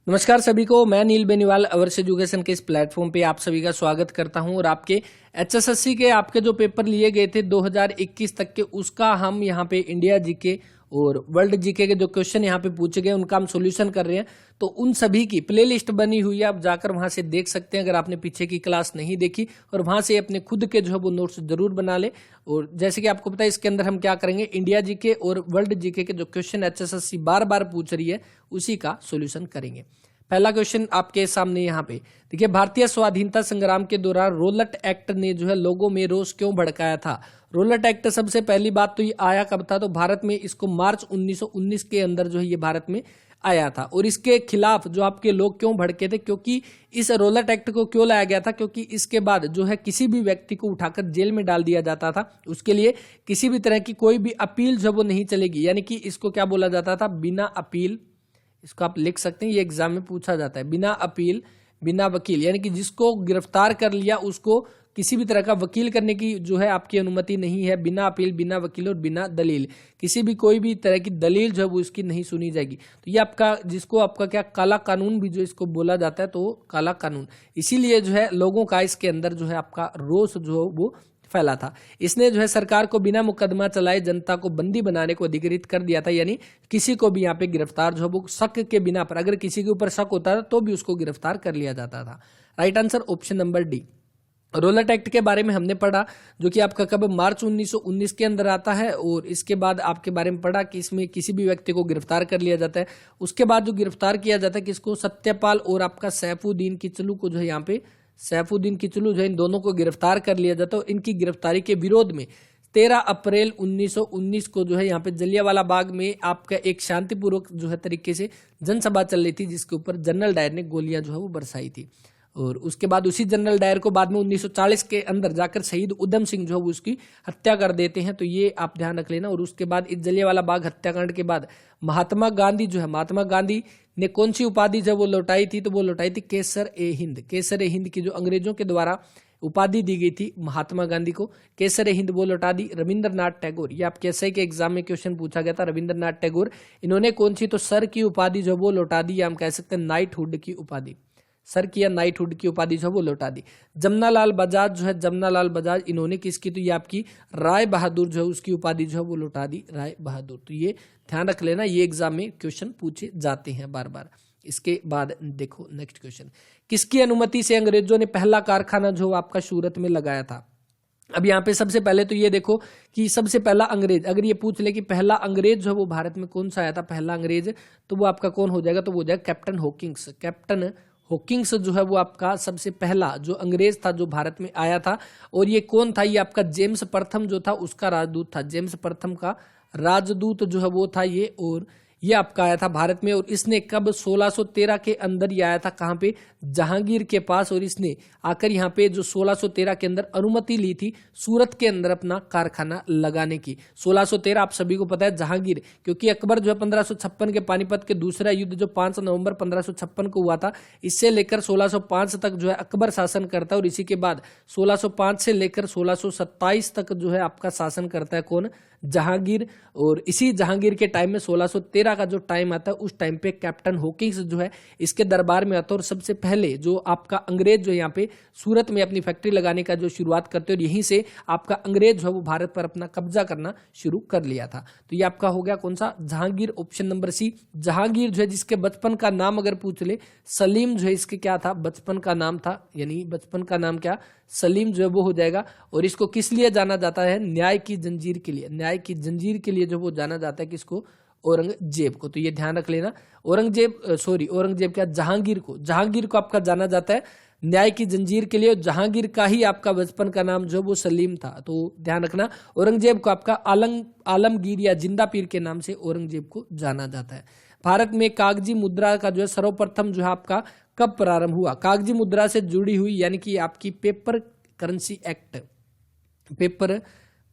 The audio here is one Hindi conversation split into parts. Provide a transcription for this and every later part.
नमस्कार सभी को, मैं नील बेनीवाल अवर्स एजुकेशन के इस प्लेटफॉर्म पे आप सभी का स्वागत करता हूं। और आपके एचएसएससी के आपके जो पेपर लिए गए थे 2021 तक के, उसका हम यहां पे इंडिया जीके और वर्ल्ड जीके के जो क्वेश्चन यहां पे पूछे गए उनका हम सॉल्यूशन कर रहे हैं। तो उन सभी की प्लेलिस्ट बनी हुई है, आप जाकर वहां से देख सकते हैं अगर आपने पीछे की क्लास नहीं देखी, और वहां से अपने खुद के जो है वो नोट्स जरूर बना ले। और जैसे कि आपको पता है, इसके अंदर हम क्या करेंगे, इंडिया जीके और वर्ल्ड जीके के जो क्वेश्चन एचएसएससी बार बार पूछ रही है उसी का सॉल्यूशन करेंगे। पहला क्वेश्चन आपके सामने यहाँ पे देखिए, भारतीय स्वाधीनता संग्राम के दौरान रोलट एक्ट ने जो है लोगों में रोष क्यों भड़काया था। रोलट एक्ट सबसे पहली बात तो ये आया कब था, तो भारत में इसको मार्च 1919 के अंदर जो है ये भारत में आया था। और इसके खिलाफ जो आपके लोग क्यों भड़के थे, क्योंकि इस रोलट एक्ट को क्यों लाया गया था, क्योंकि इसके बाद जो है किसी भी व्यक्ति को उठाकर जेल में डाल दिया जाता था, उसके लिए किसी भी तरह की कोई भी अपील जो वो नहीं चलेगी। यानी कि इसको क्या बोला जाता था, बिना अपील, इसको आप लिख सकते हैं, ये एग्जाम में पूछा जाता है, बिना अपील बिना वकील। यानी कि जिसको गिरफ्तार कर लिया उसको किसी भी तरह का वकील करने की जो है आपकी अनुमति नहीं है। बिना अपील, बिना वकील और बिना दलील, किसी भी कोई भी तरह की दलील जो है वो इसकी नहीं सुनी जाएगी। तो ये आपका, जिसको आपका क्या काला कानून भी जो इसको बोला जाता है, तो काला कानून, इसीलिए जो है लोगों का इसके अंदर जो है आपका रोष जो वो फैला था। इसने जो है सरकार को बिना मुकदमा चलाए जनता को बंदी बनाने को अधिकृत कर दिया था। यानी किसी को भी यहाँ पे गिरफ्तार जो है वो शक के बिना पर, अगर किसी के ऊपर शक होता था तो भी उसको गिरफ्तार कर लिया जाता था। Right answer option number D. Rowlatt act के बारे में हमने पढ़ा, जो कि आपका कब, मार्च 1919 के अंदर आता है। और इसके बाद आपके बारे में पढ़ा कि इसमें किसी भी व्यक्ति को गिरफ्तार कर लिया जाता है। उसके बाद जो गिरफ्तार किया जाता है किसको, सत्यपाल और आपका सैफुद्दीन किचलू को जो है यहाँ पे, सैफुद्दीन किचलू जो है, इन दोनों को गिरफ्तार कर लिया जाता है। इनकी गिरफ्तारी के विरोध में 13 अप्रैल 1919 को जो है यहाँ पे जलियांवाला बाग में आपका एक शांतिपूर्वक जो है तरीके से जनसभा चल रही थी, जिसके ऊपर जनरल डायर ने गोलियां जो है वो बरसाई थी। और उसके बाद उसी जनरल डायर को बाद में 1940 के अंदर जाकर शहीद उधम सिंह जो है वो उसकी हत्या कर देते हैं। तो ये आप ध्यान रख लेना। और उसके बाद इस जलियांवाला बाग हत्याकांड के बाद महात्मा गांधी जो है, महात्मा गांधी ने कौन सी उपाधि जब वो लौटाई थी, तो वो लौटाई थी केसर ए हिंद। केसर ए हिंद की जो अंग्रेजों के द्वारा उपाधि दी गई थी महात्मा गांधी को, केसर ए हिंद, वो लौटा दी। रविंद्रनाथ टैगोर, ये आपके एसआई के एग्जाम में क्वेश्चन पूछा गया था, रविंद्रनाथ टैगोर, इन्होंने कौन सी, तो सर की उपाधि जो वो लौटा दी, या हम कह सकते हैं नाइटहुड की उपाधि, सर की या नाइटहुड की उपाधि जो है वो लौटा दी। जमनालाल बजाज जो है, जमनालाल बजाज, इन्होंने किसकी, तो ये आपकी राय बहादुर जो है उसकी उपाधि जो है वो लौटा दी, राय बहादुर। तो ये ध्यान रख लेना, ये एग्जाम में क्वेश्चन पूछे जाते हैं बार बार। इसके बाद देखो नेक्स्ट क्वेश्चन, किसकी अनुमति से अंग्रेजों ने पहला कारखाना जो आपका सूरत में लगाया था। अब यहाँ पे सबसे पहले तो ये देखो कि सबसे पहला अंग्रेज, अगर ये पूछ ले कि पहला अंग्रेज जो है वो भारत में कौन सा आया था, पहला अंग्रेज, तो वो आपका कौन हो जाएगा, तो वो हो जाएगा कैप्टन हॉकिंस। कैप्टन हॉकिंस जो है वो आपका सबसे पहला जो अंग्रेज था जो भारत में आया था। और ये कौन था, ये आपका जेम्स प्रथम जो था उसका राजदूत था, जेम्स प्रथम का राजदूत जो है वो था ये। और ये आपका आया था भारत में, और इसने कब, 1613 के अंदर ही आया था, कहाँ पे, जहांगीर के पास। और इसने आकर यहाँ पे जो 1613 के अंदर अनुमति ली थी सूरत के अंदर अपना कारखाना लगाने की। 1613 आप सभी को पता है जहांगीर, क्योंकि अकबर जो है 1556 के पानीपत के दूसरा युद्ध जो 5 नवंबर 1556 को हुआ था, इससे लेकर 1605 तक जो है अकबर शासन करता है। और इसी के बाद 1605 से लेकर 1627 तक जो है आपका शासन करता है कौन, जहांगीर। और इसी जहांगीर के टाइम में 1613 का जो टाइम आता है, उस टाइम पे कैप्टन हॉकिंस जो है इसके दरबार में आता है। और सबसे पहले जो आपका अंग्रेज जो यहाँ पे सूरत में अपनी फैक्ट्री लगाने का जो शुरुआत करते हैं, और यहीं से आपका अंग्रेज जो है वो भारत पर अपना कब्जा करना शुरू कर लिया था। तो ये आपका हो गया कौन सा, Jahangir, option number C. Jahangir जो है जिसके बचपन का नाम अगर पूछ ले, सलीम जो है इसके क्या था, बचपन का नाम था, यानी बचपन का नाम क्या, सलीम जो है वो हो जाएगा। और इसको किस लिए जाना जाता है, न्याय की जंजीर के लिए, न्याय की जंजीर के लिए जो वो जाना जाता है किसको, औरंगजेब को। तो ये ध्यान रख लेना, औरंगजेब क्या, जहांगीर को आपका जाना जाता है न्याय की जंजीर के लिए। जहांगीर का ही आपका बचपन का नाम जो वो सलीम था। तो ध्यान रखना, औरंगजेब को आपका आलमगीर या जिंदा पीर के नाम से औरंगजेब को जाना जाता है। भारत में कागजी मुद्रा का जो है सर्वप्रथम जो है आपका कब प्रारंभ हुआ, कागजी मुद्रा से जुड़ी हुई, यानी कि आपकी paper currency act, paper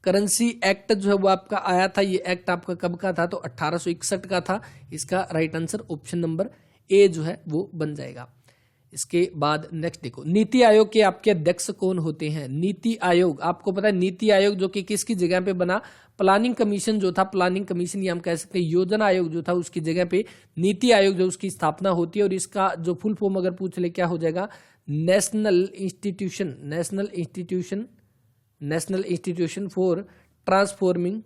currency act जो है वो आपका आया था। ये एक्ट आपका कब का था, तो 1861 का था। इसका right answer option number A जो है वो बन जाएगा। इसके बाद नेक्स्ट देखो, नीति आयोग के आपके अध्यक्ष कौन होते हैं? नीति आयोग, आपको पता है नीति आयोग जो कि किसकी जगह पे बना? प्लानिंग कमीशन जो था, प्लानिंग कमीशन या हम कह सकते हैं योजना आयोग जो था, उसकी जगह पे नीति आयोग जो उसकी स्थापना होती है। और इसका जो फुल फॉर्म अगर पूछ ले क्या हो जाएगा? नेशनल इंस्टीट्यूशन फॉर ट्रांसफॉर्मिंग,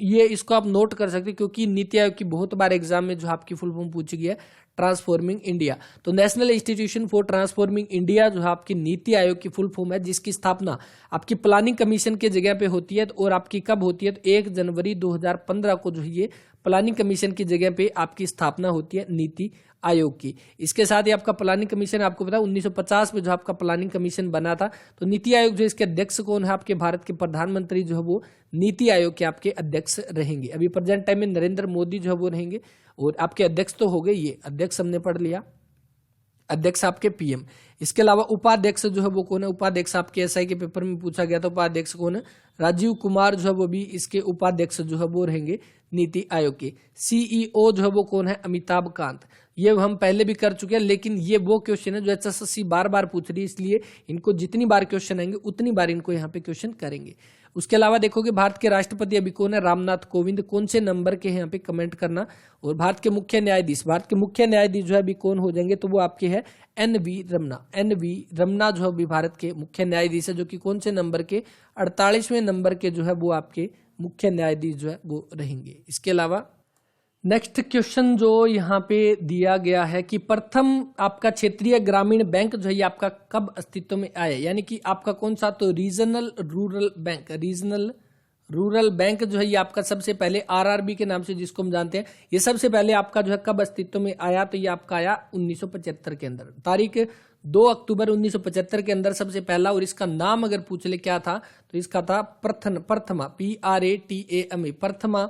ये इसको आप नोट कर सकते हैं क्योंकि नीति आयोग की बहुत बार एग्जाम में जो आपकी फुल फॉर्म पूछी गई है ट्रांसफॉर्मिंग इंडिया। तो national institution for transforming India जो है आपकी नीति आयोग की फुल फॉर्म है, जिसकी स्थापना आपकी प्लानिंग कमीशन के जगह पे होती है। और आपकी कब होती है? तो 1 जनवरी 2015 को जो है ये प्लानिंग कमीशन की जगह पे आपकी स्थापना होती है नीति आयोग की। इसके साथ ही आपका प्लानिंग कमीशन, आपको पता है 1950 में जो आपका प्लानिंग कमीशन बना था। तो नीति आयोग जो इसके अध्यक्ष कौन है? आपके भारत के प्रधानमंत्री जो है वो नीति आयोग के आपके अध्यक्ष रहेंगे। अभी प्रेजेंट टाइम में नरेंद्र मोदी जो है वो रहेंगे। और आपके अध्यक्ष तो हो गए, ये अध्यक्ष हमने पढ़ लिया, अध्यक्ष आपके पीएम। इसके अलावा उपाध्यक्ष जो है वो कौन है? उपाध्यक्ष आपके एसआई के पेपर में पूछा गया था, उपाध्यक्ष कौन है? राजीव कुमार जो है वो भी इसके उपाध्यक्ष जो है वो रहेंगे नीति आयोग के। सीईओ जो है वो कौन है? अमिताभ कांत। ये हम पहले भी कर चुके हैं, लेकिन ये वो क्वेश्चन है जो एचएसएससी बार बार पूछ रही है, इसलिए इनको जितनी बार क्वेश्चन आएंगे उतनी बार इनको यहाँ पे क्वेश्चन करेंगे। उसके अलावा देखोगे भारत के राष्ट्रपति अभी कौन है? रामनाथ कोविंद। कौन से नंबर के हैं यहाँ पे कमेंट करना। और भारत के मुख्य न्यायाधीश, भारत के मुख्य न्यायाधीश जो है अभी कौन हो जाएंगे? तो वो आपके है एनवी रमना जो है अभी भारत के मुख्य न्यायाधीश है, जो कि कौन से नंबर के? 48वें नंबर के जो है वो आपके मुख्य न्यायाधीश जो है वो रहेंगे। इसके अलावा नेक्स्ट क्वेश्चन जो यहाँ पे दिया गया है कि प्रथम आपका क्षेत्रीय ग्रामीण बैंक जो है ये आपका कब अस्तित्व में आया? यानी कि आपका कौन सा? तो रीजनल रूरल बैंक जो है ये आपका सबसे पहले आरआरबी के नाम से जिसको हम जानते हैं, ये सबसे पहले आपका जो है कब अस्तित्व में आया? तो ये आपका आया 1975 के अंदर, तारीख 2 अक्टूबर 1975 के अंदर सबसे पहला। और इसका नाम अगर पूछ ले क्या था? तो इसका था प्रथमा, PRATAMA,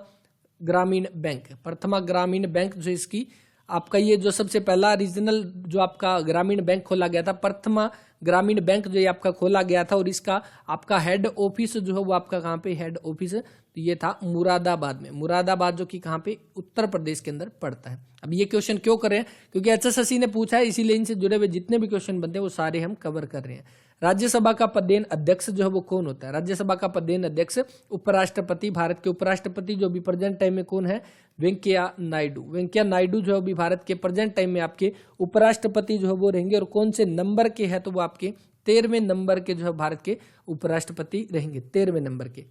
प्रथमा ग्रामीण बैंक जो इसकी आपका ये जो सबसे पहला रीजनल जो आपका ग्रामीण बैंक खोला गया था, प्रथमा ग्रामीण बैंक जो ये आपका खोला गया था। और इसका आपका हेड ऑफिस जो है वो आपका कहाँ पे? हेड ऑफिस तो ये था मुरादाबाद में, मुरादाबाद जो कि कहाँ पे? उत्तर प्रदेश के अंदर पड़ता है। अब ये क्वेश्चन क्यों कर रहे हैं? क्योंकि एचएसएससी ने पूछा है, इसीलिए इनसे जुड़े हुए जितने भी क्वेश्चन बनते हैं वो सारे हम कवर कर रहे हैं। राज्यसभा का पदेन अध्यक्ष जो है वो कौन होता है? राज्यसभा का पदेन अध्यक्ष उपराष्ट्रपति, भारत के उपराष्ट्रपति जो भी प्रेजेंट टाइम में कौन है? वेंकैया नायडू जो अभी भारत के प्रेजेंट टाइम में आपके उपराष्ट्रपति जो है वो रहेंगे। और कौन से नंबर के है? तो वो आपके 13वें नंबर के जो है भारत के उपराष्ट्रपति रहेंगे, 13वें नंबर के।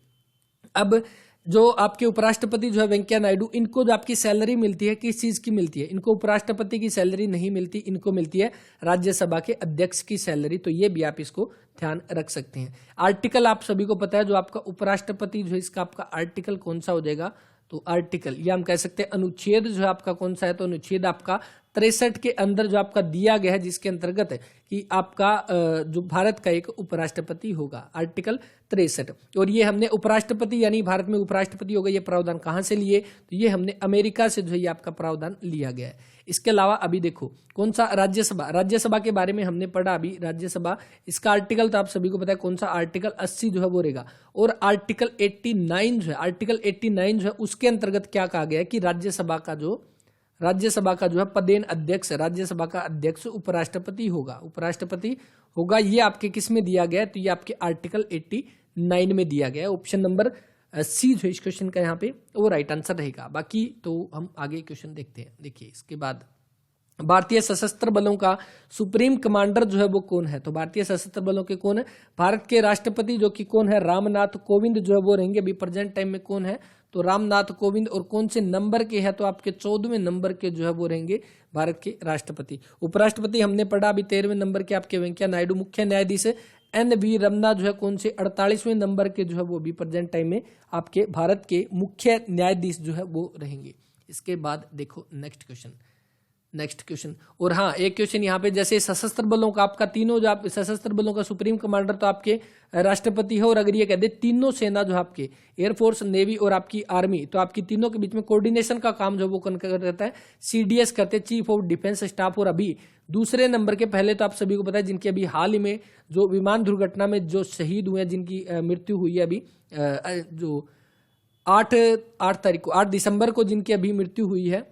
अब जो आपके उपराष्ट्रपति जो है वेंकैया नायडू, इनको जो आपकी सैलरी मिलती है किस चीज की मिलती है? इनको उपराष्ट्रपति की सैलरी नहीं मिलती, इनको मिलती है राज्यसभा के अध्यक्ष की सैलरी। तो ये भी आप इसको ध्यान रख सकते हैं। आर्टिकल आप सभी को पता है, जो आपका उपराष्ट्रपति जो इसका आपका आर्टिकल कौन सा हो जाएगा? तो आर्टिकल या हम कह सकते हैं अनुच्छेद जो है आपका कौन सा है? तो अनुच्छेद आपका 63 के अंदर जो आपका दिया गया है, जिसके अंतर्गत है कि आपका जो भारत का एक उपराष्ट्रपति होगा, आर्टिकल 63। और ये हमने उपराष्ट्रपति यानी भारत में उपराष्ट्रपति होगा, ये प्रावधान कहाँ से लिए? तो ये हमने अमेरिका से जो है ये आपका प्रावधान लिया गया है। इसके अलावा अभी देखो कौन सा? राज्यसभा के बारे में हमने पढ़ा अभी। राज्यसभा इसका आर्टिकल तो आप सभी को पता है कौन सा? आर्टिकल 80 जो है वो रहेगा। और आर्टिकल 89 जो है, आर्टिकल 89 जो है उसके अंतर्गत क्या कहा गया है कि राज्यसभा का जो है पदेन अध्यक्ष, राज्यसभा का अध्यक्ष उपराष्ट्रपति होगा। ये आपके किस में दिया गया है? तो ये आपके आर्टिकल 89 में दिया गया है। ऑप्शन नंबर सी जो इस क्वेश्चन का यहाँ पे वो राइट आंसर रहेगा। बाकी तो हम आगे क्वेश्चन देखते हैं। देखिए इसके बाद भारतीय सशस्त्र बलों का सुप्रीम कमांडर जो है वो कौन है? तो भारतीय सशस्त्र बलों के कौन है? भारत के राष्ट्रपति जो कि कौन है? रामनाथ कोविंद जो है वो रहेंगे। अभी प्रेजेंट टाइम में कौन है? तो रामनाथ कोविंद। और कौन से नंबर के है? तो आपके 14वें नंबर के जो है वो रहेंगे भारत के राष्ट्रपति। उपराष्ट्रपति हमने पढ़ा अभी 13वें नंबर के आपके वेंकैया नायडू। मुख्य न्यायाधीश एनवी रमना जो है कौन से? 48वें नंबर के जो है वो भी प्रेजेंट टाइम में आपके भारत के मुख्य न्यायाधीश जो है वो रहेंगे। इसके बाद देखो नेक्स्ट क्वेश्चन। और हाँ, एक क्वेश्चन यहाँ पे, जैसे सशस्त्र बलों का आपका तीनों जो आप सशस्त्र बलों का सुप्रीम कमांडर तो आपके राष्ट्रपति है। और अगर ये कहते तीनों सेना जो आपके एयरफोर्स, नेवी और आपकी आर्मी, तो आपकी तीनों के बीच में कोऑर्डिनेशन का काम जो वो कौन करता है? CDS करते, चीफ ऑफ डिफेंस स्टाफ। और अभी दूसरे नंबर के पहले तो आप सभी को पता है जिनकी अभी हाल ही में जो विमान दुर्घटना में जो शहीद हुए हैं, जिनकी मृत्यु हुई है अभी जो 8 दिसंबर को जिनकी अभी मृत्यु हुई है,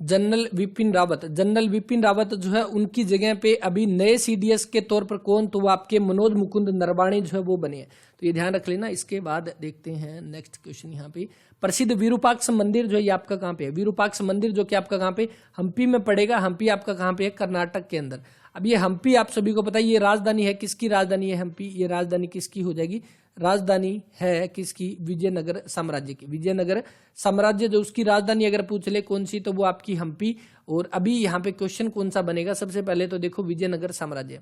जनरल विपिन रावत। जनरल विपिन रावत जो है उनकी जगह पे अभी नए सीडीएस के तौर पर कौन, तो वो आपके मनोज मुकुंद नरवाणे जो है वो बने हैं, तो ये ध्यान रख लेना। इसके बाद देखते हैं नेक्स्ट क्वेश्चन यहाँ पे, प्रसिद्ध विरूपाक्ष मंदिर जो है ये आपका कहाँ पे है? विरूपाक्ष मंदिर जो कि आपका कहाँ पे, हम्पी में पड़ेगा। हम्पी आपका कहाँ पे है? कर्नाटक के अंदर। अब ये हम्पी आप सभी को पता है ये राजधानी है, किसकी राजधानी है हम्पी? ये राजधानी किसकी हो जाएगी? राजधानी है किसकी? विजयनगर साम्राज्य की। विजयनगर साम्राज्य जो उसकी राजधानी अगर पूछ ले कौन सी, तो वो आपकी हम्पी। और अभी यहाँ पे क्वेश्चन कौन सा बनेगा? सबसे पहले तो देखो विजयनगर साम्राज्य,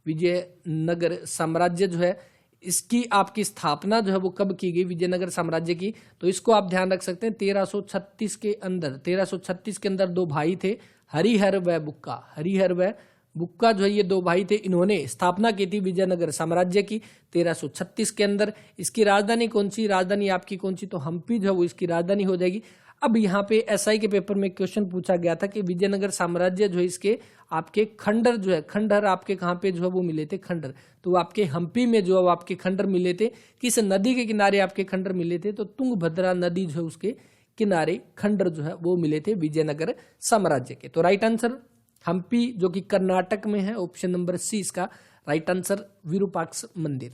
विजयनगर साम्राज्य जो है इसकी आपकी स्थापना जो है वो कब की गई विजयनगर साम्राज्य की? तो इसको आप ध्यान रख सकते हैं 1336 के अंदर। 1336 के अंदर दो भाई थे, हरिहर व बुक्का। हरिहर व बुक्का जो है ये दो भाई थे, इन्होंने स्थापना की थी विजयनगर साम्राज्य की 1336 के अंदर। इसकी राजधानी कौन सी? राजधानी आपकी कौन सी? तो हम्पी जो है वो इसकी राजधानी हो जाएगी। अब यहाँ पे एसआई के पेपर में क्वेश्चन पूछा गया था कि विजयनगर साम्राज्य जो है इसके आपके खंडर जो है, खंडर आपके कहाँ पे जो है वो मिले थे? खंडर। तो वो आपके हम्पी में जो है वो आपके खंडर मिले थे। किस नदी के किनारे आपके खंडर मिले थे? तो तुंगभद्रा नदी जो है उसके किनारे खंडर जो है वो मिले थे विजयनगर साम्राज्य के। तो राइट आंसर हम्पी जो कि कर्नाटक में है, ऑप्शन नंबर सी इसका राइट आंसर, विरूपाक्ष मंदिर।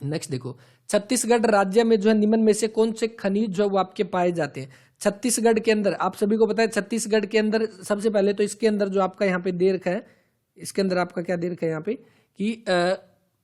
नेक्स्ट देखो, छत्तीसगढ़ राज्य में जो है निम्न में से कौन से खनिज जो वो आपके पाए जाते हैं? छत्तीसगढ़ के अंदर आप सभी को पता है, छत्तीसगढ़ के अंदर सबसे पहले तो इसके अंदर जो आपका यहाँ पे दे रखा है, इसके अंदर आपका क्या दे रखा है यहाँ पे कि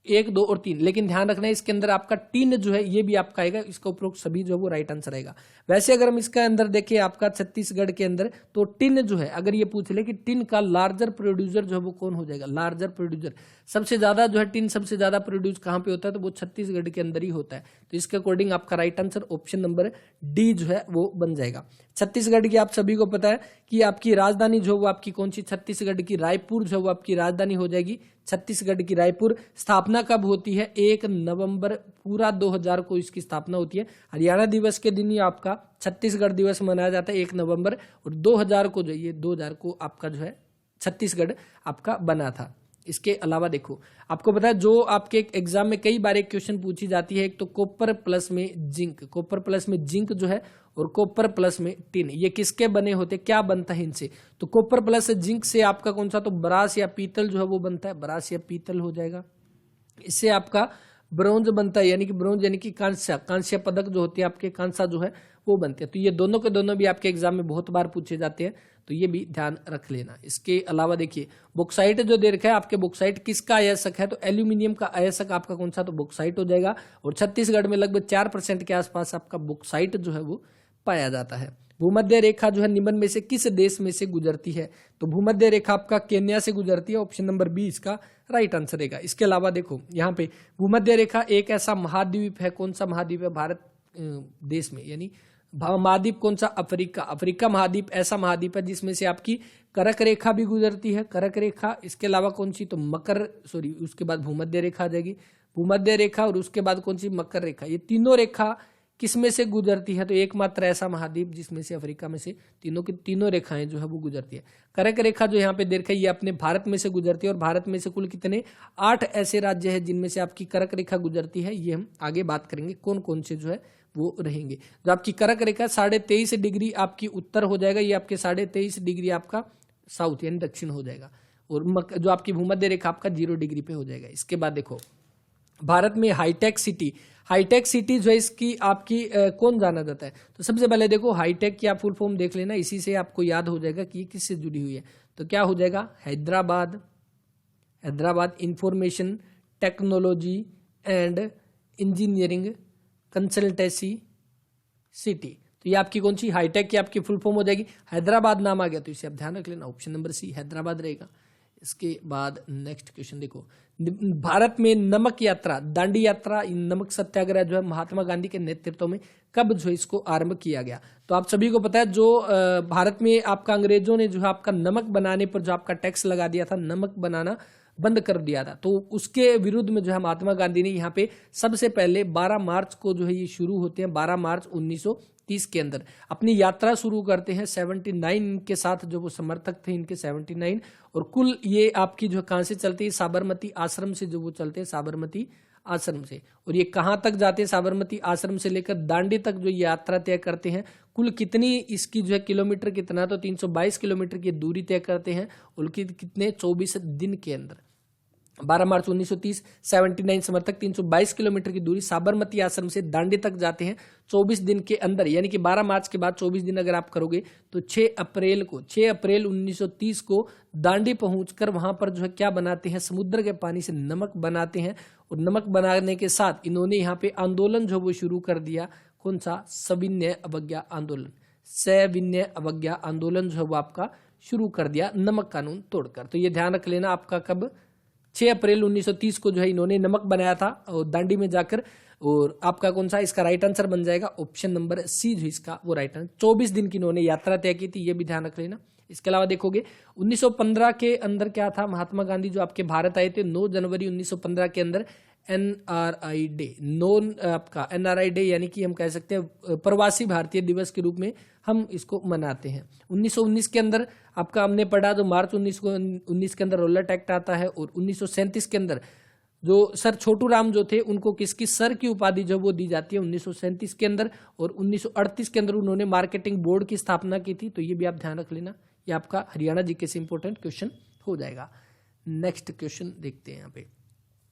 1, 2 और 3, लेकिन ध्यान रखना है इसके अंदर आपका टिन जो है ये भी आपका आएगा। इसका उपरोक्त सभी जो है वो राइट आंसर आएगा। वैसे अगर हम इसके अंदर देखें आपका छत्तीसगढ़ के अंदर, तो टिन जो है अगर ये पूछ ले कि टिन का लार्जर प्रोड्यूसर जो है वो कौन हो जाएगा? लार्जर प्रोड्यूसर सबसे ज्यादा जो है टिन सबसे ज्यादा प्रोड्यूस कहाँ पे होता है? तो वो छत्तीसगढ़ के अंदर ही होता है। तो इसके अकॉर्डिंग आपका right answer option number D जो है वो बन जाएगा। छत्तीसगढ़ की आप सभी को पता है कि आपकी राजधानी जो वो आपकी कौन सी? छत्तीसगढ़ की रायपुर जो वो आपकी राजधानी हो जाएगी। छत्तीसगढ़ की रायपुर। स्थापना कब होती है? 1 नवंबर पूरा 2000 को इसकी स्थापना होती है। हरियाणा दिवस के दिन ही आपका छत्तीसगढ़ दिवस मनाया जाता है 1 नवंबर, और 2000 को जो ये 2000 को आपका जो है छत्तीसगढ़ आपका बना था। इसके अलावा देखो आपको पता है जो आपके एग्जाम में कई बार एक क्वेश्चन पूछी जाती है, एक तो कॉपर प्लस में जिंक, कॉपर प्लस में जिंक जो है और कॉपर प्लस में टिन, ये किसके बने होते, क्या बनता है इनसे? तो कॉपर प्लस जिंक से आपका कौन सा? तो ब्रास या पीतल जो है वो बनता है, ब्रास या पीतल हो जाएगा। इससे आपका ब्रोंज बनता है, यानी कि ब्रोंज यानी कि कांस्य, कांस्य पदक जो होते हैं आपके, कांसा जो है वो बनते हैं। तो ये दोनों के दोनों भी आपके एग्जाम में बहुत बार पूछे जाते हैं, तो ये भी ध्यान रख लेना। इसके अलावा देखिए बॉक्साइट जो दे रखा है आपके, बॉक्साइट किसका अयस्क है? तो एल्यूमिनियम का अयस्क आपका कौन सा? तो बॉक्साइट हो जाएगा। और छत्तीसगढ़ में लगभग 4% के आसपास आपका बॉक्साइट जो है वो पाया जाता है। भूमध्य रेखा जो है निम्न में से किस देश में से गुजरती है? तो भूमध्य रेखा आपका केन्या से गुजरती है, ऑप्शन नंबर बी इसका राइट आंसर रहेगा। इसके अलावा देखो यहाँ पे भूमध्य रेखा एक ऐसा महाद्वीप है, कौन सा महाद्वीप है भारत देश में? यानी महाद्वीप कौन सा? अफ्रीका। अफ्रीका महाद्वीप ऐसा महाद्वीप है जिसमें से आपकी कर्क रेखा भी गुजरती है, कर्क रेखा। इसके अलावा कौन सी? तो उसके बाद भूमध्य रेखा आ जाएगी, भूमध्य रेखा, और उसके बाद कौन सी? मकर रेखा। ये तीनों रेखा किसमें से गुजरती है? तो एकमात्र ऐसा महाद्वीप जिसमें से अफ्रीका में से तीनों की तीनों रेखाएं जो है वो गुजरती है। कर्क रेखा जो यहाँ पे देख रखा है ये अपने भारत में से गुजरती है, और भारत में से कुल कितने? 8 ऐसे राज्य हैं जिनमें से आपकी कर्क रेखा गुजरती है। ये हम आगे बात करेंगे कौन कौन से जो है वो रहेंगे। जो आपकी कर्क रेखा 23.5 डिग्री आपकी उत्तर हो जाएगा, ये आपके 23.5 डिग्री आपका साउथ यानी दक्षिण हो जाएगा, और जो आपकी भूमध्य रेखा आपका 0 डिग्री पे हो जाएगा। इसके बाद देखो भारत में हाईटेक सिटी, हाईटेक सिटी जो है इसकी आपकी कौन जाना जाता है? तो सबसे पहले देखो हाईटेक की आप फुल फॉर्म देख लेना, इसी से आपको याद हो जाएगा कि किससे जुड़ी हुई है। तो क्या हो जाएगा? Hyderabad, Hyderabad information technology and engineering consultancy city. तो ये आपकी कौन सी? हाईटेक की आपकी फुल फॉर्म हो जाएगी। हैदराबाद नाम आ गया तो इसे आप ध्यान रख लेना, ऑप्शन नंबर सी हैदराबाद रहेगा। इसके बाद नेक्स्ट क्वेश्चन देखो, भारत में नमक यात्रा, दांडी यात्रा, नमक सत्याग्रह जो है महात्मा गांधी के नेतृत्व में कब जो है इसको आरंभ किया गया? तो आप सभी को पता है जो भारत में आपका अंग्रेजों ने जो है आपका नमक बनाने पर जो आपका टैक्स लगा दिया था, नमक बनाना बंद कर दिया था, तो उसके विरुद्ध में जो है महात्मा गांधी ने यहाँ पे सबसे पहले 12 मार्च को जो है ये शुरू होते हैं, 12 मार्च 1930 के अंदर अपनी यात्रा शुरू करते हैं। 79 के साथ जो वो समर्थक थे इनके 79, और कुल ये आपकी जो कहाँ से चलती है? साबरमती आश्रम से जो वो चलते हैं, साबरमती आश्रम से। और ये कहाँ तक जाते हैं? साबरमती आश्रम से लेकर दांडी तक जो यात्रा तय करते हैं। कुल कितनी इसकी जो है किलोमीटर कितना, तो 322 किलोमीटर की दूरी तय करते हैं, और कितने 24 दिन के अंदर। 12 मार्च 1930 79 समर्थक 322 किलोमीटर की दूरी साबरमती आश्रम से दांडी तक जाते हैं 24 दिन के अंदर, यानी कि 12 मार्च के बाद 24 दिन अगर आप करोगे तो 6 अप्रैल 1930 को दांडी पहुंचकर वहां पर जो है क्या बनाते हैं, समुद्र के पानी से नमक बनाते हैं। और नमक बनाने के साथ इन्होंने यहाँ पे आंदोलन जो वो शुरू कर दिया, कौन सा? सविनय अवज्ञा आंदोलन। सविनय अवज्ञा आंदोलन जो है वो आपका शुरू कर दिया नमक कानून तोड़कर। तो ये ध्यान रख लेना, आपका कब? 6 अप्रैल 1930 को जो है इन्होंने नमक बनाया था और दांडी में जाकर। और आपका कौन सा इसका राइट आंसर बन जाएगा? ऑप्शन नंबर सी जो इसका वो राइट आंसर। 24 दिन की इन्होंने यात्रा तय की थी, ये भी ध्यान रख लेना। इसके अलावा देखोगे 1915 के अंदर क्या था, महात्मा गांधी जो आपके भारत आए थे 9 जनवरी 1915 के अंदर NRI डे, आपका NRI डे, यानी कि हम कह सकते हैं प्रवासी भारतीय दिवस के रूप में हम इसको मनाते हैं। 1919 के अंदर आपका हमने पढ़ा, जो मार्च 1919 के अंदर रोलट एक्ट आता है। और 1937 के अंदर जो सर छोटू राम जो थे उनको किसकी सर की उपाधि जो वो दी जाती है 1937 के अंदर। और 1938 के अंदर उन्होंने मार्केटिंग बोर्ड की स्थापना की थी। तो ये भी आप ध्यान रख लेना, ये आपका हरियाणा जीके से इंपॉर्टेंट क्वेश्चन हो जाएगा। नेक्स्ट क्वेश्चन देखते हैं यहाँ पे।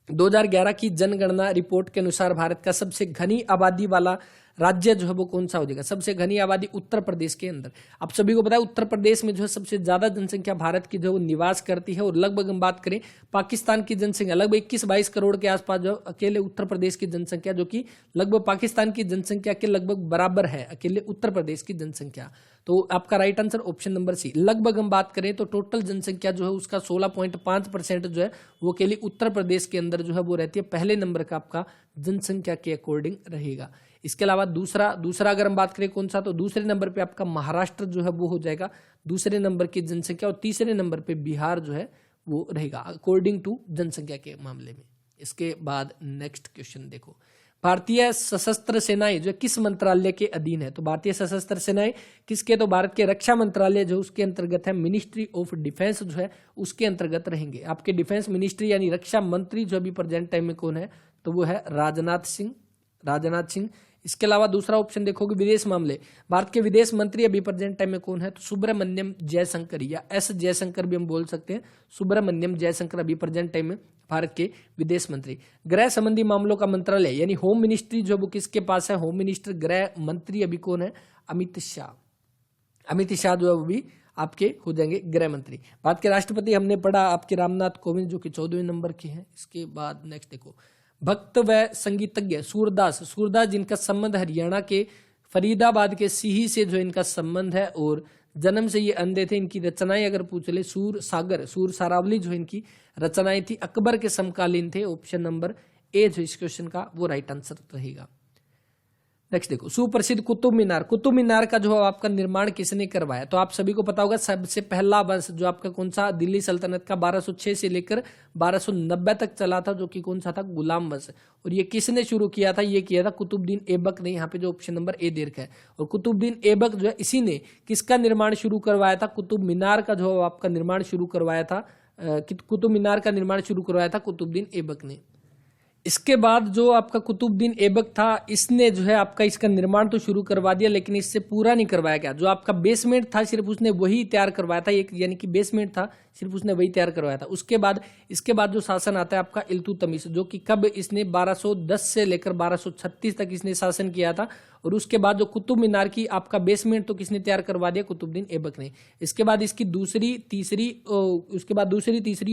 2011 की जनगणना रिपोर्ट के अनुसार भारत का सबसे घनी आबादी वाला राज्य जो है वो कौन सा हो जाएगा? सबसे घनी आबादी उत्तर प्रदेश के अंदर। आप सभी को पता है उत्तर प्रदेश में जो है सबसे ज्यादा जनसंख्या भारत की जो है वो निवास करती है। और लगभग हम बात करें पाकिस्तान की जनसंख्या लगभग 21-22 करोड़ के आसपास जो अकेले उत्तर प्रदेश की जनसंख्या, जो कि लगभग पाकिस्तान की जनसंख्या के लगभग बराबर है अकेले उत्तर प्रदेश की जनसंख्या। तो आपका right answer option number C. लगभग हम बात करें तो टोटल जनसंख्या जो है उसका 16.5% जो है वो अकेले उत्तर प्रदेश के अंदर जो है वो रहती है। पहले नंबर का आपका जनसंख्या के अकॉर्डिंग रहेगा। इसके अलावा दूसरा अगर हम बात करें कौन सा, तो दूसरे नंबर पे आपका महाराष्ट्र जो है वो हो जाएगा दूसरे नंबर की जनसंख्या। और तीसरे नंबर पे बिहार जो है वो रहेगा अकॉर्डिंग टू जनसंख्या के मामले में। इसके बाद नेक्स्ट क्वेश्चन देखो, भारतीय सशस्त्र सेनाएं जो किस मंत्रालय के अधीन है? तो भारतीय सशस्त्र सेनाएं किसके? तो भारत के रक्षा मंत्रालय जो उसके अंतर्गत है, मिनिस्ट्री ऑफ डिफेंस जो है उसके अंतर्गत रहेंगे। आपके डिफेंस मिनिस्ट्री यानी रक्षा मंत्री जो अभी प्रेजेंट टाइम में कौन है? तो वो है राजनाथ सिंह। इसके अलावा दूसरा ऑप्शन देखोगे विदेश मामले, भारत के विदेश मंत्री अभी प्रेजेंट टाइम में कौन है? तो सुब्रमण्यम जयशंकर या एस जयशंकर भी हम बोल सकते हैं। सुब्रमण्यम जयशंकर अभी प्रेजेंट टाइम में भारत के विदेश मंत्री। गृह संबंधी मामलों का मंत्रालय यानी होम मिनिस्ट्री जो वो किसके पास है? होम मिनिस्टर गृह मंत्री अभी कौन है? अमित शाह जो है वो भी आपके हो जाएंगे गृह मंत्री। भारत के राष्ट्रपति हमने पढ़ा आपके रामनाथ कोविंद जो कि 14वें नंबर के हैं। इसके बाद नेक्स्ट देखो, भक्त व संगीतज्ञ सूरदास जिनका संबंध हरियाणा के फरीदाबाद के सीही से जो इनका संबंध है और जन्म से ये अंधे थे। इनकी रचनाएं अगर पूछ ले, सूर सारावली जो इनकी रचनाएं थी अकबर के समकालीन थे। ऑप्शन नंबर ए जो इस क्वेश्चन का वो राइट आंसर रहेगा। नेक्स्ट देखो, सुप्रसिद्ध कुतुब मीनार का जो आपका निर्माण किसने करवाया? तो आप सभी को पता होगा सबसे पहला वंश जो आपका कौन सा? दिल्ली सल्तनत का 1206 से लेकर 1290 तक चला था, जो कि कौन सा था? गुलाम वंश। और ये किसने शुरू किया था? ये किया था कुतुबुद्दीन ऐबक ने। यहाँ पे जो ऑप्शन नंबर ए दे रखा है। और कुतुबुद्दीन ऐबक जो है इसी ने किसका निर्माण शुरू करवाया था? कुतुब मीनार का जो आपका निर्माण शुरू करवाया था। कुतुब मीनार का निर्माण शुरू करवाया था कुतुबुद्दीन ऐबक ने। इसके बाद जो आपका कुतुबुद्दीन ऐबक था इसने जो है आपका इसका निर्माण तो शुरू करवा दिया, लेकिन इससे पूरा नहीं करवाया गया। जो आपका बेसमेंट था सिर्फ उसने वही तैयार करवाया था, एक यानी कि बेसमेंट था सिर्फ उसने वही तैयार करवाया था। इसके बाद जो शासन आता है आपका इल्तुतमिश, जो कि कब इसने 1210 से लेकर 1236 तक इसने शासन किया था। और उसके बाद जो कुतुब मीनार की आपका बेसमेंट तो किसने तैयार करवा दिया? कुतुबुद्दीन ऐबक ने। इसके बाद इसकी दूसरी तीसरी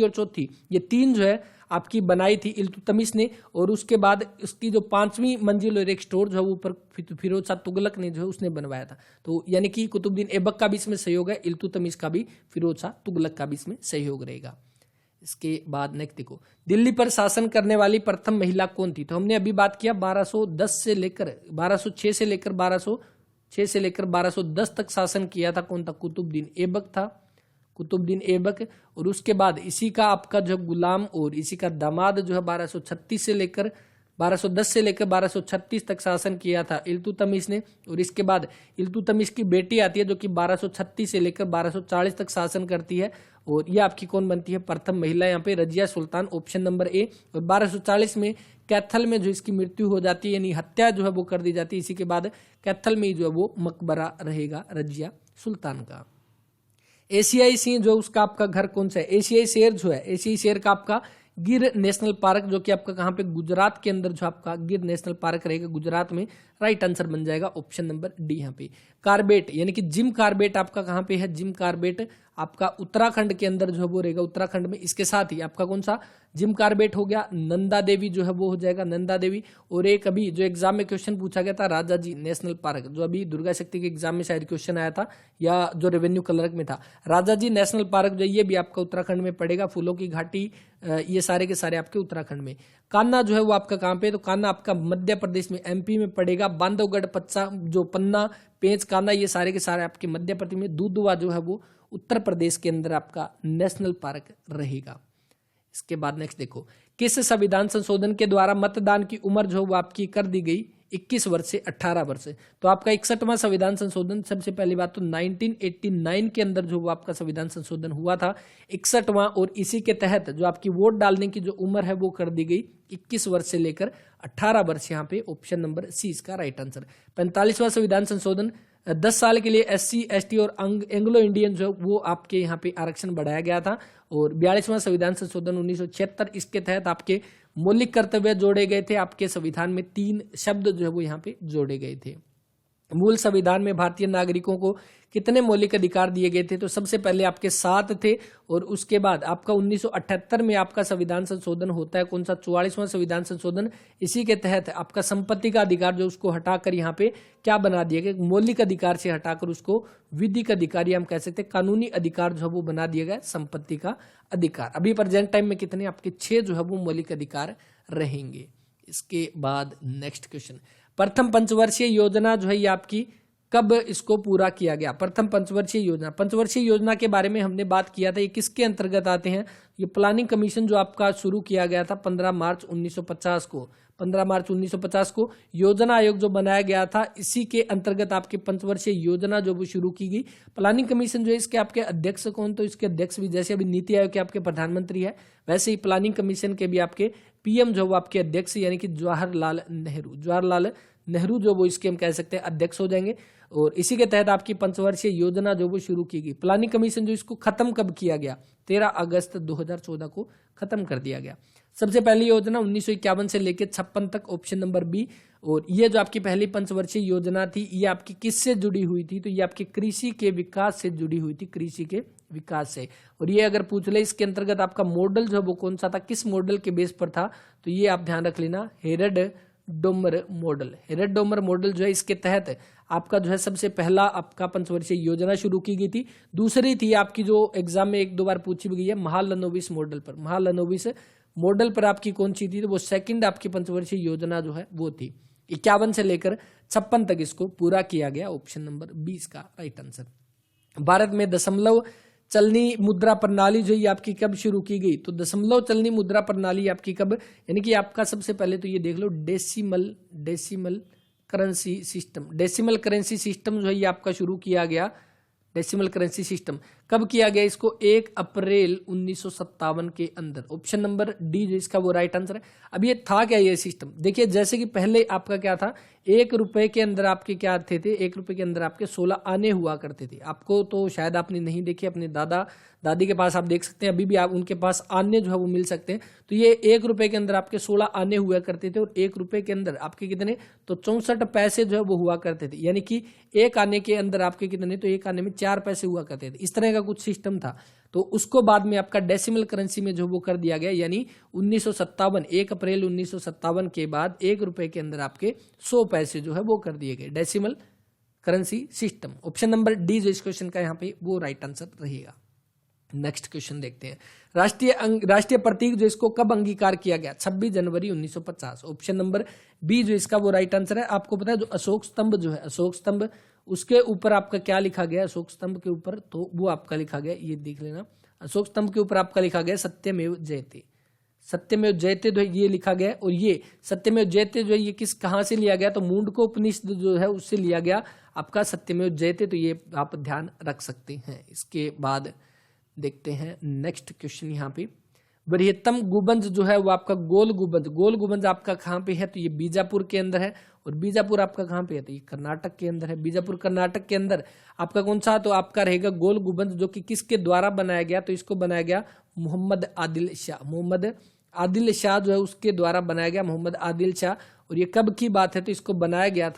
और चौथी ये तीन जो है आपकी बनाई थी इल्तुतमिश ने। और उसके बाद इसकी जो 5वीं मंजिल और एक स्टोर जो है ऊपर फिरोज शाह तुगलक ने जो है उसने बनवाया था। तो यानी कि कुतुबुद्दीन ऐबक का भी इसमें सहयोग है, इल्तुतमिश का भी, फिरोज शाह तुगलक का भी इसमें सहयोग रहेगा। इसके बाद नेक्स्ट देखो, दिल्ली पर शासन करने वाली प्रथम महिला कौन थी? तो हमने अभी बात किया 1206 से लेकर 1210 तक शासन किया था। कौन था? कुतुबुद्दीन ऐबक। और उसके बाद इसी का आपका जो गुलाम और इसी का दामाद जो है 1236 से लेकर 1210 से लेकर 1236 तक शासन किया था इल्तुतमिश ने। और इसके बाद इल्तुतमिश की बेटी आती है जो कि 1236 से लेकर 1240 तक शासन करती है, और ये आपकी कौन बनती है, प्रथम महिला यहाँ पे Razia Sultan, option number A. और 1240 में कैथल में जो इसकी मृत्यु हो जाती है, यानी हत्या जो है वो कर दी जाती है। इसी के बाद कैथल में जो है वो मकबरा रहेगा रजिया सुल्तान का। एशियाई सिंह जो उसका आपका घर कौन सा है, एशियाई शेर जो है, एशियाई शेर का आपका गिर नेशनल पार्क, जो कि आपका कहाँ पे, गुजरात के अंदर जो आपका गिर नेशनल पार्क रहेगा, गुजरात में। राइट आंसर बन जाएगा ऑप्शन नंबर डी यहाँ पे। कार्बेट यानी कि जिम कार्बेट आपका कहाँ पे है, जिम कार्बेट आपका उत्तराखंड के अंदर जो है वो रहेगा, उत्तराखंड में। इसके साथ ही आपका कौन सा जिम कार्बेट हो गया, नंदा देवी जो है वो हो जाएगा, नंदा देवी। और एक अभी जो एग्जाम में क्वेश्चन पूछा गया था, राजाजी नेशनल पार्क, जो अभी दुर्गा शक्ति के एग्जाम में शायद क्वेश्चन आया था, या जो रेवेन्यू क्लर्क में था, राजाजी नेशनल पार्क जो ये भी आपका उत्तराखंड में पड़ेगा। फूलों की घाटी, ये सारे के सारे आपके उत्तराखंड में। कान्हा जो है वो आपका कहाँ पे, तो कान्हा आपका मध्य प्रदेश में, एमपी में पड़ेगा। बांधवगढ़, पच्चा जो पन्ना, पेंच, कान्हा, ये सारे के सारे आपके मध्य प्रदेश में। दुधवा जो है वो उत्तर प्रदेश के अंदर आपका नेशनल पार्क रहेगा। इसके बाद नेक्स्ट देखो, किस संविधान संशोधन के द्वारा मतदान की उम्र जो वो आपकी कर दी गई 21 वर्ष से 18 वर्ष। तो आपका 61वां संविधान संशोधन, सबसे पहली बात तो 1989 के अंदर जो वो आपका संविधान संशोधन हुआ था 61वां, और इसी के तहत जो आपकी वोट डालने की जो उम्र है वो कर दी गई 21 वर्ष से लेकर 18 वर्ष। यहाँ पे ऑप्शन नंबर सी इसका राइट आंसर। 45वां संविधान संशोधन, 10 साल के लिए SC ST और एंग्लो इंडियन जो वो आपके यहाँ पे आरक्षण बढ़ाया गया था। और 42वां संविधान संशोधन 1976, इसके तहत आपके मौलिक कर्तव्य जोड़े गए थे। आपके संविधान में 3 शब्द जो है वो यहाँ पे जोड़े गए थे। मूल संविधान में भारतीय नागरिकों को कितने मौलिक अधिकार दिए गए थे, तो सबसे पहले आपके 7 थे। और उसके बाद आपका 1978 में आपका संविधान संशोधन होता है, कौन सा, 44वां संविधान संशोधन। इसी के तहत आपका संपत्ति का अधिकार जो उसको हटाकर यहाँ पे क्या बना दिया गया, मौलिक अधिकार से हटाकर उसको विधिक अधिकार, हम कह सकते हैं कानूनी अधिकार जो है वो बना दिया गया, संपत्ति का अधिकार। अभी प्रेजेंट टाइम में कितने आपके 6 जो है वो मौलिक अधिकार रहेंगे। इसके बाद नेक्स्ट क्वेश्चन, प्रथम पंचवर्षीय योजना जो है ये आपकी कब इसको पूरा किया गया, प्रथम पंचवर्षीय योजना। पंचवर्षीय योजना के बारे में हमने बात किया था, ये किसके अंतर्गत आते हैं, ये प्लानिंग कमीशन जो आपका शुरू किया गया था 15 मार्च 1950 को, 15 मार्च 1950 को योजना आयोग जो बनाया गया था, इसी के अंतर्गत आपकी पंचवर्षीय योजना जो वो शुरू की गई। प्लानिंग कमीशन जो है इसके आपके अध्यक्ष कौन, तो इसके अध्यक्ष भी जैसे अभी नीति आयोग के आपके प्रधानमंत्री है, वैसे ही प्लानिंग कमीशन के भी आपके PM जो वो आपके अध्यक्ष यानी कि जवाहरलाल नेहरू, जवाहरलाल नेहरू जो वो इसके हम कह सकते हैं अध्यक्ष हो जाएंगे। और इसी के तहत आपकी पंचवर्षीय योजना जो वो शुरू की गई। प्लानिंग कमीशन जो इसको खत्म कब किया गया, 13 अगस्त 2014 को खत्म कर दिया गया। सबसे पहली योजना 1951 से लेकर 56 तक, ऑप्शन नंबर बी। और ये जो आपकी पहली पंचवर्षीय योजना थी ये आपकी किससे जुड़ी हुई थी, तो ये आपकी कृषि के विकास से जुड़ी हुई थी, कृषि के विकास से। और ये अगर पूछ ले इसके अंतर्गत आपका मॉडल जो वो कौन सा था, किस मॉडल के बेस पर था, तो ये आप ध्यान रख लेना, हेरड डोमर मॉडल। हेरड डोमर मॉडल जो है इसके तहत आपका जो है सबसे पहला आपका पंचवर्षीय योजना शुरू की गई थी। दूसरी थी आपकी जो एग्जाम में 1-2 बार पूछी गई है, महालनोबिस मॉडल पर, महालनोबिस मॉडल पर आपकी कौन सी थी, तो वो सेकंड आपकी पंचवर्षीय योजना जो है वो थी। 51 से लेकर 56 तक इसको पूरा किया गया, ऑप्शन नंबर 20 का राइट आंसर। भारत में दशमलव चलनी मुद्रा प्रणाली जो ये आपकी कब शुरू की गई, तो दशमलव चलनी मुद्रा प्रणाली आपकी कब, यानी कि आपका सबसे पहले तो ये देख लो decimal currency system, decimal currency system जो है ये आपका शुरू किया गया। डेसिमल करेंसी सिस्टम कब किया गया, इसको 1 अप्रैल 1957 के अंदर, ऑप्शन नंबर डी जो इसका वो राइट आंसर है। अब ये था क्या ये सिस्टम, देखिए जैसे कि पहले आपका क्या था, 1 रुपए के अंदर आपके क्या थे 1 रुपए के अंदर आपके 16 आने हुआ करते थे। आपको तो शायद आपने नहीं देखे, अपने दादा दादी के पास आप देख सकते हैं, अभी भी आप उनके पास आने जो है वो मिल सकते हैं। तो ये 1 रुपए के अंदर आपके 16 आने हुआ करते थे, और 1 रुपए के अंदर आपके कितने, तो 64 पैसे जो है वो हुआ करते थे, यानी कि 1 आने के अंदर आपके कितने, तो 1 आने में 4 पैसे हुआ करते थे। इस तरह का कुछ सिस्टम था। तो उसको बाद में आपका डेसिमल करेंसी में जो वो कर दिया गया, यानी 1957, 1 अप्रैल 1957 के बाद 1 रुपए के अंदर आपके 100 पैसे जो है वो कर दिए गए, decimal currency system. Option number D जो इस क्वेश्चन का यहाँ पे वो राइट आंसर रहेगा। नेक्स्ट क्वेश्चन देखते हैं, राष्ट्रीय प्रतीक जो इसको कब अंगीकार किया गया, 26 जनवरी 1950, ऑप्शन नंबर बी जो इसका वो राइट आंसर है। आपको पता है जो अशोक स्तंभ जो है, अशोक स्तंभ उसके ऊपर आपका क्या लिखा गया, अशोक स्तंभ के ऊपर, तो वो आपका लिखा गया, ये देख लेना, अशोक स्तंभ के ऊपर आपका लिखा गया सत्यमेव जयते, सत्यमेव जयते जो है ये लिखा गया है, और ये सत्यमेव जयते जो है ये कहाँ से लिया गया, तो मुंडको उपनिषद जो है उससे लिया गया आपका सत्यमेव जयते, तो ये आप ध्यान रख सकते हैं। इसके बाद देखते हैं नेक्स्ट क्वेश्चन यहाँ पे, बृहत्तम गुंबद जो है वो आपका गोल गुंबद आपका कहाँ पे है, तो ये बीजापुर के अंदर है, और बीजापुर आपका कहाँ पे है, तो ये कर्नाटक के अंदर है। बीजापुर कर्नाटक के अंदर आपका कौन सा, तो आपका रहेगा गोल गुंबद, जो कि किसके द्वारा बनाया गया, तो इसको बनाया गया मोहम्मद आदिल शाह जो है उसके द्वारा बनाया गया, मोहम्मद आदिल शाह। और ये कब की बात है, तो इसको बनाया गया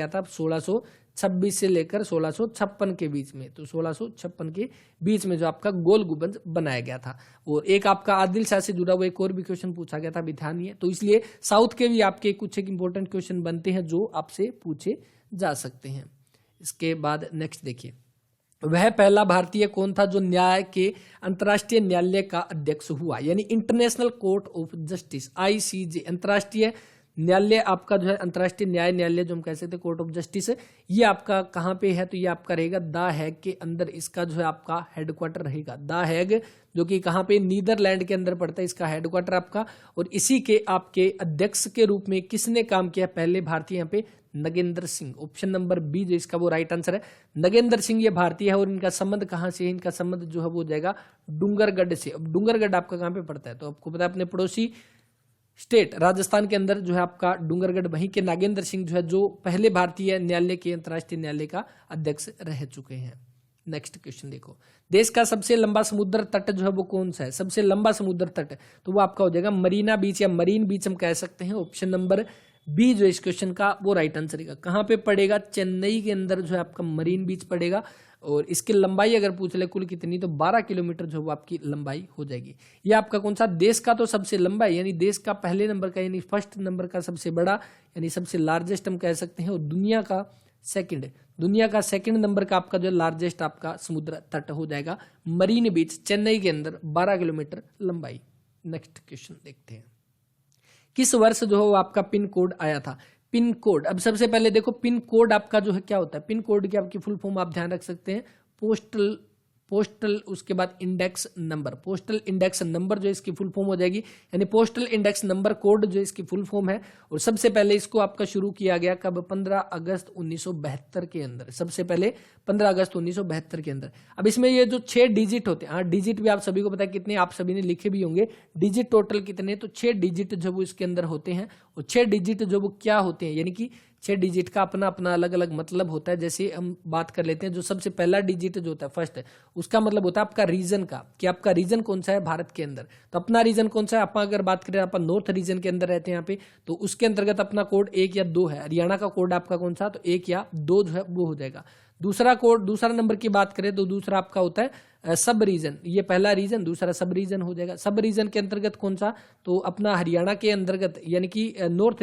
था 1626 से लेकर 1656 के बीच में, तो 1656 के बीच में जो आपका गोल गुंबद बनाया गया था। और एक आपका आदिल शाह से जुड़ा हुआ एक और भी क्वेश्चन पूछा गया था, अभी ध्यान नहीं है, तो इसलिए साउथ के भी आपके कुछ एक इंपॉर्टेंट क्वेश्चन बनते हैं जो आपसे पूछे जा सकते हैं। इसके बाद नेक्स्ट देखिए, वह पहला भारतीय कौन था जो न्याय के अंतर्राष्ट्रीय न्यायालय का अध्यक्ष हुआ, यानी international court of justice ICJ, अंतर्राष्ट्रीय न्यायालय आपका जो है अंतर्राष्ट्रीय न्यायालय जो हम कह सकते हैं कोर्ट ऑफ जस्टिस, ये आपका कहाँ पे है, तो ये आपका रहेगा द हैग के अंदर, इसका जो है आपका हेडक्वार्टर रहेगा द हैग, जो कि कहाँ पे नीदरलैंड के अंदर पड़ता है, इसका हेडक्वार्टर आपका। और इसी के आपके अध्यक्ष के रूप में किसने काम किया, पहले भारतीय यहाँ पे Nagendra Singh, option number B जो इसका वो राइट आंसर है, नगेंद्र सिंह ये भारतीय है। और इनका संबंध कहाँ से है, इनका संबंध जो है वो जाएगा डूंगरगढ़ से। अब डूंगरगढ़ आपका कहाँ पे पड़ता है, तो आपको पता है अपने पड़ोसी स्टेट राजस्थान के अंदर जो है आपका डूंगरगढ़, वहीं के नागेंद्र सिंह जो है जो पहले भारतीय न्यायालय के अंतर्राष्ट्रीय न्यायालय का अध्यक्ष रह चुके हैं। नेक्स्ट क्वेश्चन देखो, देश का सबसे लंबा समुद्र तट जो है वो कौन सा है, सबसे लंबा समुद्र तट, तो वो आपका हो जाएगा मरीना बीच या मरीन बीच हम कह सकते हैं। ऑप्शन नंबर बी जो इस क्वेश्चन का वो राइट आंसर है। कहाँ पे पड़ेगा, चेन्नई के अंदर जो है आपका मरीन बीच पड़ेगा। और इसकी लंबाई अगर पूछ ले कुल कितनी, तो 12 किलोमीटर जो वो आपकी लंबाई हो जाएगी। ये आपका कौन सा, देश का तो सबसे लंबा है, यानी देश का पहले नंबर का, यानी फर्स्ट नंबर का सबसे बड़ा, यानी सबसे लार्जेस्ट हम कह सकते हैं। और दुनिया का सेकंड नंबर का आपका जो लार्जेस्ट आपका समुद्र तट हो जाएगा मरीन बीच, चेन्नई के अंदर, 12 किलोमीटर लंबाई। नेक्स्ट क्वेश्चन देखते हैं, किस वर्ष जो है वो आपका पिन कोड आया था। पिन कोड, अब सबसे पहले देखो पिन कोड आपका जो है क्या होता है, पिन कोड की आपकी फुल फॉर्म आप ध्यान रख सकते हैं, पोस्टल उसके बाद index number, postal index number जो इसकी फुल फॉर्म हो जाएगी, यानी पोस्टल इंडेक्स नंबर कोड जो इसकी फुल फॉर्म है। और सबसे पहले इसको आपका शुरू किया गया कब, 15 अगस्त 1972 के अंदर, सबसे पहले 15 अगस्त 1972 के अंदर। अब इसमें ये जो 6 डिजिट होते हैं, हाँ डिजिट भी आप सभी को पता है कितने, आप सभी ने लिखे भी होंगे डिजिट टोटल कितने, तो 6 डिजिट जो वो इसके अंदर होते हैं। और 6 डिजिट जो वो क्या होते हैं, यानी कि 6 डिजिट का अपना अपना अलग अलग मतलब होता है। जैसे हम बात कर लेते हैं, जो सबसे पहला डिजिट जो होता है फर्स्ट, उसका मतलब होता है आपका रीजन का, कि आपका रीजन कौन सा है भारत के अंदर। तो अपना रीजन कौन सा है, अपन अगर बात करें अपन नॉर्थ रीजन के अंदर रहते हैं यहाँ पे, तो उसके अंतर्गत अपना कोड 1 या 2 है। हरियाणा का कोड आपका कौन सा, तो 1 या 2 जो है वो हो जाएगा। दूसरा कोड, दूसरा नंबर की बात करें तो दूसरा आपका होता है सब रीजन, ये पहला रीजन, दूसरा सब रीजन हो जाएगा। सब रीजन के अंतर्गत कौन सा, तो अपना हरियाणा के अंतर्गत, यानी कि नॉर्थ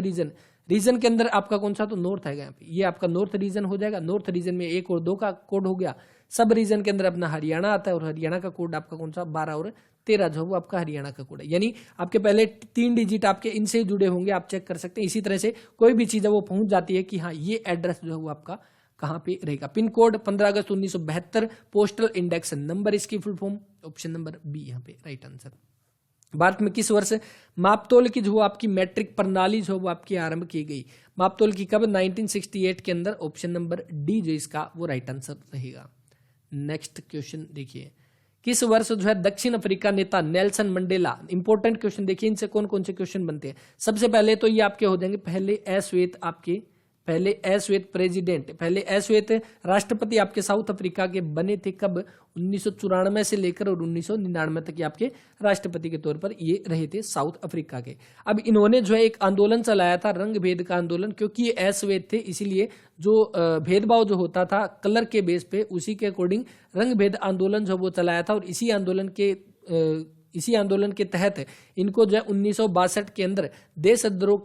रीजन के अंदर आपका कौन सा, तो नॉर्थ है यहाँ पे, ये आपका नॉर्थ रीजन हो जाएगा। नॉर्थ रीजन में 1 और 2 का कोड हो गया। सब रीजन के अंदर अपना हरियाणा आता है, और हरियाणा का कोड आपका कौन सा, 12 और 13 जो वो आपका हरियाणा का कोड है। यानी आपके पहले 3 डिजिट आपके इनसे जुड़े होंगे, आप चेक कर सकते हैं। इसी तरह से कोई भी चीज है वो पहुंच जाती है कि हाँ ये एड्रेस जो है वो आपका कहाँ पे रहेगा। पिन कोड 15 अगस्त 1972, पोस्टल इंडेक्स नंबर इसकी full form, option number B यहाँ पे राइट आंसर। भारत में किस वर्ष मापतोल की जो आपकी मैट्रिक प्रणाली जो वो आपकी आरंभ की गई, मापतोल की कब, 1968 के अंदर, ऑप्शन नंबर डी जो इसका वो राइट आंसर रहेगा। नेक्स्ट क्वेश्चन देखिए, किस वर्ष जो है दक्षिण अफ्रीका नेता नेल्सन मंडेला, इंपॉर्टेंट क्वेश्चन देखिए, इनसे कौन कौन से क्वेश्चन बनते हैं। सबसे पहले तो ये आपके हो जाएंगे पहले अश्वेत प्रेसिडेंट, पहले अश्वेत राष्ट्रपति आपके साउथ अफ्रीका के बने थे कब, 1994 से लेकर और 1999 तक आपके राष्ट्रपति के तौर पर ये रहे थे साउथ अफ्रीका के। अब इन्होंने जो है एक आंदोलन चलाया था, रंग भेद का आंदोलन, क्योंकि ये अश्वेत थे इसीलिए जो भेदभाव जो होता था कलर के बेस पे, उसी के अकॉर्डिंग रंग भेद आंदोलन जो वो चलाया था। और इसी आंदोलन के तहत इनको जो है 1962 के अंदर देशद्रोह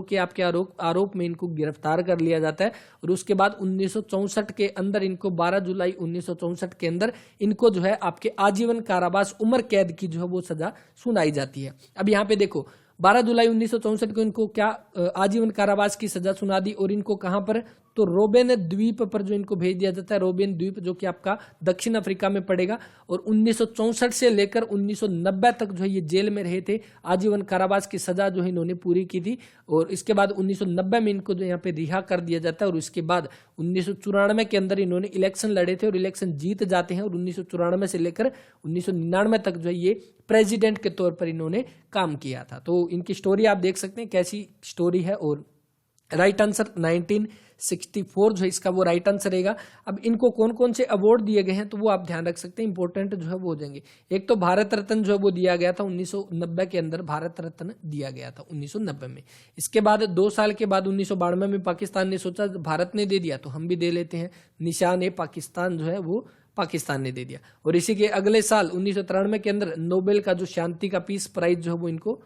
के आपके आरोप में इनको गिरफ्तार कर लिया जाता है। और उसके बाद 1964 के अंदर इनको 12 जुलाई 1964 के अंदर इनको जो है आपके आजीवन कारावास उम्र कैद की जो है वो सजा सुनाई जाती है। अब यहाँ पे देखो 12 जुलाई 1964 को इनको क्या आजीवन कारावास की सजा सुना दी, और इनको कहां पर, तो रोबेन द्वीप पर जो इनको भेज दिया जाता है, रोबेन द्वीप जो कि आपका दक्षिण अफ्रीका में पड़ेगा। और 1964 से लेकर 1990 तक जो है ये जेल में रहे थे, आजीवन कारावास की सजा जो है इन्होंने पूरी की थी। और इसके बाद 1990 में इनको जो यहाँ पे रिहा कर दिया जाता है, और उसके बाद 1994 के अंदर इन्होंने इलेक्शन लड़े थे और इलेक्शन जीत जाते हैं, और 1994 से लेकर 1999 तक जो है ये प्रेसिडेंट के तौर पर इन्होंने काम किया था। तो इनकी स्टोरी आप देख सकते हैं कैसी स्टोरी है। और राइट आंसर 1964 जो है इसका वो राइट आंसर रहेगा। अब इनको कौन कौन से अवार्ड दिए गए हैं तो वो आप ध्यान रख सकते हैं, इंपॉर्टेंट जो है वो हो जाएंगे। एक तो भारत रत्न जो है वो दिया गया था 1990 के अंदर, भारत रत्न दिया गया था 1990 में। इसके बाद 2 साल के बाद 1992 में पाकिस्तान ने सोचा भारत ने दे दिया तो हम भी दे लेते हैं, निशान ए पाकिस्तान जो है वो पाकिस्तान ने दे दिया। और इसी के अगले साल 1993 के अंदर नोबेल का जो शांति का पीस प्राइज जो है वो इनको,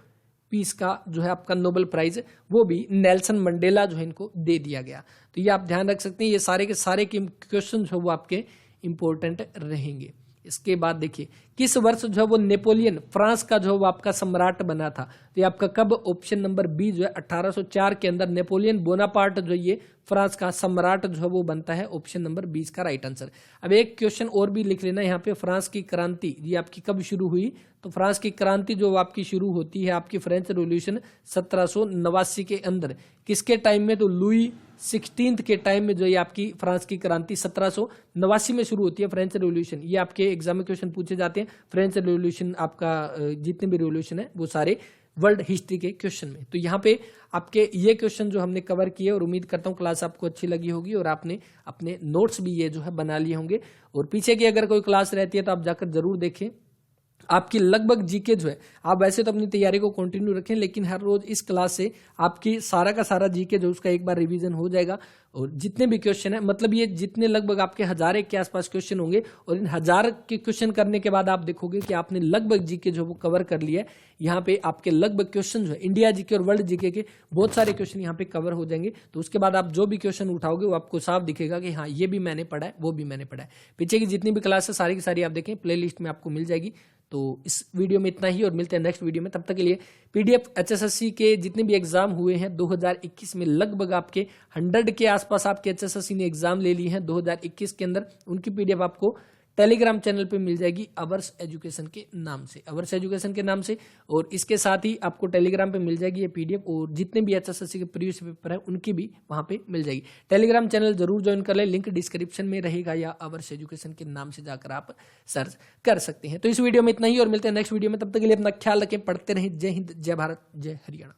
पीस का जो है आपका नोबेल प्राइज, वो भी नेल्सन मंडेला जो है इनको दे दिया गया। तो ये आप ध्यान रख सकते हैं, ये सारे के सारे क्वेश्चन जो है वो आपके इंपॉर्टेंट रहेंगे। इसके बाद देखिए किस वर्ष जो है वो नेपोलियन फ्रांस का जो है वो आपका सम्राट बना था, तो ये आपका कब, ऑप्शन नंबर बी जो है 1804 के अंदर नेपोलियन बोनापार्ट जो ये फ्रांस का सम्राट जो है वो बनता है, ऑप्शन नंबर 20 का राइट आंसर। अब एक क्वेश्चन और भी लिख लेना यहाँ पे, फ्रांस की क्रांति ये आपकी कब शुरू हुई, तो फ्रांस की क्रांति जो आपकी शुरू होती है आपकी फ्रेंच रेवोल्यूशन 1789 के अंदर, किसके टाइम में, तो लुई 16 के टाइम में जो ये आपकी फ्रांस की क्रांति 1789 में शुरू होती है फ्रेंच रेवोल्यूशन। ये आपके एग्जाम में क्वेश्चन पूछे जाते हैं, फ्रेंच रेवोल्यूशन आपका जितने भी रेवोल्यूशन है वो सारे वर्ल्ड हिस्ट्री के क्वेश्चन में। तो यहाँ पे आपके ये क्वेश्चन जो हमने कवर किए, और उम्मीद करता हूँ क्लास आपको अच्छी लगी होगी और आपने अपने नोट्स भी ये जो है बना लिए होंगे। और पीछे की अगर कोई क्लास रहती है तो आप जाकर जरूर देखें, आपकी लगभग जीके जो है, आप वैसे तो अपनी तैयारी को कंटिन्यू रखें, लेकिन हर रोज इस क्लास से आपकी सारा का सारा जीके जो उसका एक बार रिवीजन हो जाएगा। और जितने भी क्वेश्चन है, मतलब ये जितने लगभग आपके 1000 के आसपास क्वेश्चन होंगे, और इन 1000 के क्वेश्चन करने के बाद आप देखोगे कि आपने लगभग जीके जो वो कवर कर लिया है। यहाँ पे आपके लगभग क्वेश्चन जो है इंडिया जीके और वर्ल्ड जीके के बहुत सारे क्वेश्चन यहाँ पे कवर हो जाएंगे। तो उसके बाद आप जो भी क्वेश्चन उठाओगे वो आपको साफ दिखेगा कि हाँ ये भी मैंने पढ़ा है, वो भी मैंने पढ़ा है। पीछे की जितनी भी क्लास है सारी की सारी आप देखें, प्ले लिस्ट में आपको मिल जाएगी। तो इस वीडियो में इतना ही, और मिलते हैं नेक्स्ट वीडियो में। तब तक के लिए पीडीएफ एचएसएससी के जितने भी एग्जाम हुए हैं 2021 में, लगभग आपके 100 के आसपास आपके एचएसएससी ने एग्जाम ले लिए हैं 2021 के अंदर, उनकी पीडीएफ आपको टेलीग्राम चैनल पे मिल जाएगी अवर्स एजुकेशन के नाम से, अवर्स एजुकेशन के नाम से। और इसके साथ ही आपको टेलीग्राम पे मिल जाएगी ये पीडीएफ, और जितने भी एचएसएससी के प्रीवियस पेपर है उनकी भी वहां पे मिल जाएगी। टेलीग्राम चैनल जरूर ज्वाइन कर ले, लिंक डिस्क्रिप्शन में रहेगा, या अवर्स एजुकेशन के नाम से जाकर आप सर्च कर सकते हैं। तो इस वीडियो में इतना ही, और मिलते हैं नेक्स्ट वीडियो में। तब तक के लिए अपना ख्याल रखें, पढ़ते रहें। जय हिंद, जय भारत, जय हरियाणा।